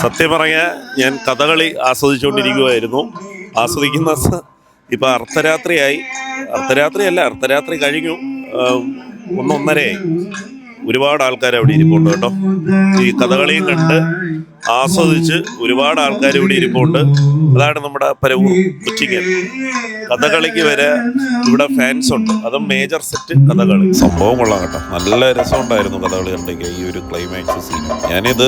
സത്യം പറയാൻ ഞാൻ കഥകളി ആസ്വദിച്ചുകൊണ്ടിരിക്കുകയായിരുന്നു. ആസ്വദിക്കുന്ന ഇപ്പം അർദ്ധരാത്രി കഴിഞ്ഞു. 1:30 ഒരുപാട് ആൾക്കാർ അവിടെ ഇരിപ്പുണ്ട് കേട്ടോ. ഈ കഥകളിയും കണ്ട് ആസ്വദിച്ച് ഒരുപാട് ആൾക്കാർ ഇവിടെ ഇരിപ്പുണ്ട്. അതാണ് നമ്മുടെ പരവൂർ കൊച്ചിക്കൽ കഥകളിക്ക് വരെ ഇവിടെ ഫാൻസ് ഉണ്ട്. അതും മേജർ സെറ്റ് കഥകളി. സംഭവം കൊള്ളാം കേട്ടോ. നല്ല രസമുണ്ടായിരുന്നു കഥകളി കണ്ടേക്ക്. ഈ ഒരു ക്ലൈമാക്സ് സീൻ ഞാനിത്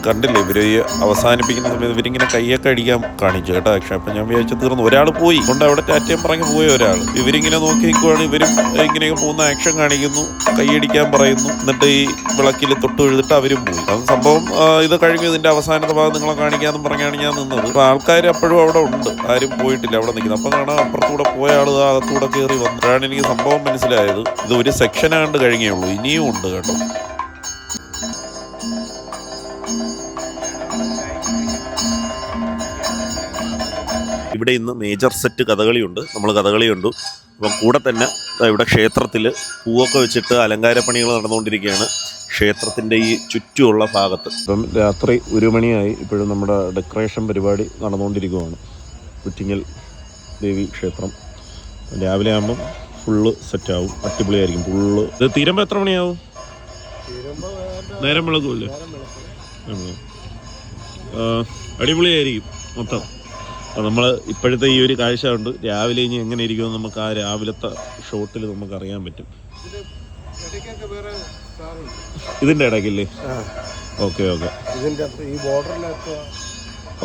കണ്ടില്ലേ, ഇവര് അവസാനിപ്പിക്കുന്ന സമയത്ത് ഇവരിങ്ങനെ കയ്യൊക്കെ അടിക്കാൻ കാണിച്ചു കേട്ടോ. പക്ഷെ അപ്പം ഞാൻ വിചാരിച്ചു തീർന്നു. ഒരാൾ പോയി കൊണ്ട് അവിടെ ടാറ്റയും പറഞ്ഞ് പോയ ഒരാൾ. ഇവരിങ്ങനെ നോക്കി നിൽക്കുവാണ്. ഇവരും ഇങ്ങനെയൊക്കെ പോകുന്ന ആക്ഷൻ കാണിക്കുന്നു, കൈയടിക്കാൻ പറയുന്നു. എന്നിട്ട് ഈ വിളക്കിൽ തൊട്ട് എഴുതിട്ട് അവരും പോയി. അത് സംഭവം ഇത് കഴിഞ്ഞു. ഇതിന്റെ അവസാനത്തെ ഭാഗം നിങ്ങളെ കാണിക്കാമെന്ന് പറഞ്ഞാണ് ഞാൻ നിന്നത്. അപ്പോൾ ആൾക്കാർ അപ്പോഴും അവിടെ ഉണ്ട്, ആരും പോയിട്ടില്ല, അവിടെ നിൽക്കുന്നത്. അപ്പം കാണാൻ അപ്പുറത്തൂടെ പോയ ആൾ അകത്തൂടെ കയറി വന്നിട്ടാണ് എനിക്ക് സംഭവം മനസ്സിലായത്. ഇത് ഒരു സെക്ഷനാണ്ട് കഴിഞ്ഞേ ഉള്ളൂ, ഇനിയും ഉണ്ട് കേട്ടോ. ഇവിടെ ഇന്ന് മേജർ സെറ്റ് കഥകളിയുണ്ട്. നമ്മൾ കഥകളി കണ്ടു. അപ്പം കൂടെ തന്നെ ഇവിടെ ക്ഷേത്രത്തിൽ പൂവൊക്കെ വെച്ചിട്ട് അലങ്കാരപ്പണികൾ നടന്നുകൊണ്ടിരിക്കുകയാണ് ക്ഷേത്രത്തിൻ്റെ ഈ ചുറ്റുമുള്ള ഭാഗത്ത്. ഇപ്പം രാത്രി 1 മണിയായി. ഇപ്പോഴും നമ്മുടെ ഡെക്കറേഷൻ പരിപാടി നടന്നുകൊണ്ടിരിക്കുകയാണ്. കുറ്റിങ്ങൽ ദേവി ക്ഷേത്രം രാവിലെ ആകുമ്പം ഫുള്ള് സെറ്റാവും, അടിപൊളിയായിരിക്കും ഫുള്ള്. ഇത് തീരുമ്പോൾ എത്ര മണിയാവും? നേരം വിളക്കുമല്ലേ? അടിപൊളിയായിരിക്കും മൊത്തം. അപ്പോൾ നമ്മൾ ഇപ്പോഴത്തെ ഈ ഒരു കാഴ്ച കൊണ്ട് രാവിലെ ഇനി എങ്ങനെ ഇരിക്കുമെന്ന് നമുക്ക് ആ രാവിലത്തെ ഷോട്ടിൽ നമുക്ക് അറിയാൻ പറ്റും. ഇതിൻ്റെ ഇടയ്ക്കില്ലേ? ഓക്കെ.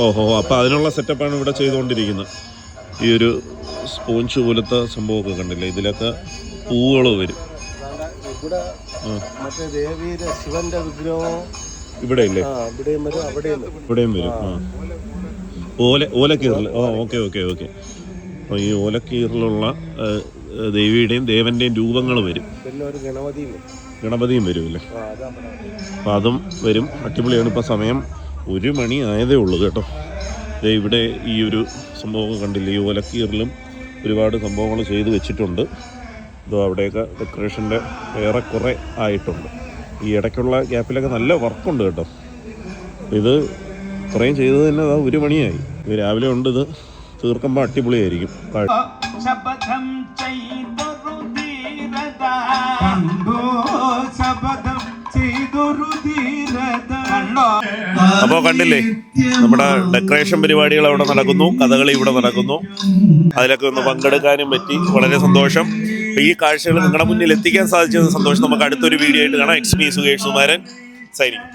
ഓഹോ, അപ്പോൾ അതിനുള്ള സെറ്റപ്പാണ് ഇവിടെ ചെയ്തുകൊണ്ടിരിക്കുന്നത്. ഈ ഒരു സ്പോഞ്ച് പോലത്തെ സംഭവമൊക്കെ കണ്ടില്ലേ? ഇതിലൊക്കെ പൂവുകൾ വരും. ഇവിടെ ഇല്ലേ? ഇവിടെയും വരും. ഓലക്കീറിൽ. ഓക്കെ. അപ്പോൾ ഈ ഓലക്കീറിലുള്ള ദേവിയുടെയും ദേവൻ്റെയും രൂപങ്ങൾ വരും. ഗണപതിയും വരുമല്ലേ? അപ്പം അതും വരും. അടിപൊളിയാണ്. ഇപ്പോൾ സമയം 1 മണി ആയതേ ഉള്ളൂ കേട്ടോ. ഇവിടെ ഈ ഒരു സംഭവമൊക്കെ കണ്ടില്ലേ? ഈ ഓലക്കീറിലും ഒരുപാട് സംഭവങ്ങൾ ചെയ്ത് വെച്ചിട്ടുണ്ട്. ഇതോ അവിടെയൊക്കെ ഡെക്കറേഷൻ്റെ ഏറെക്കുറെ ആയിട്ടുണ്ട്. ഈ ഇടയ്ക്കുള്ള ഗ്യാപ്പിലൊക്കെ നല്ല വർക്കുണ്ട് കേട്ടോ. ഇത് ഇത്രയും ചെയ്തത് തന്നെ 1 മണിയായി. ഇത് രാവിലെ ഉണ്ട്. ഇത് തീർക്കുമ്പോൾ അടിപൊളിയായിരിക്കും. അപ്പോൾ കണ്ടില്ലേ, നമ്മുടെ ഡെക്കറേഷൻ പരിപാടികൾ അവിടെ നടക്കുന്നു, കഥകളി ഇവിടെ നടക്കുന്നു. അതിലൊക്കെ ഒന്ന് പങ്കെടുക്കാനും പറ്റി, വളരെ സന്തോഷം. ഈ കാഴ്ചകൾ നിങ്ങളുടെ മുന്നിൽ എത്തിക്കാൻ സാധിച്ചത് സന്തോഷം. നമുക്ക് അടുത്തൊരു വീഡിയോ ആയിട്ട് കാണാം. X me Sukesh Sumaran signing.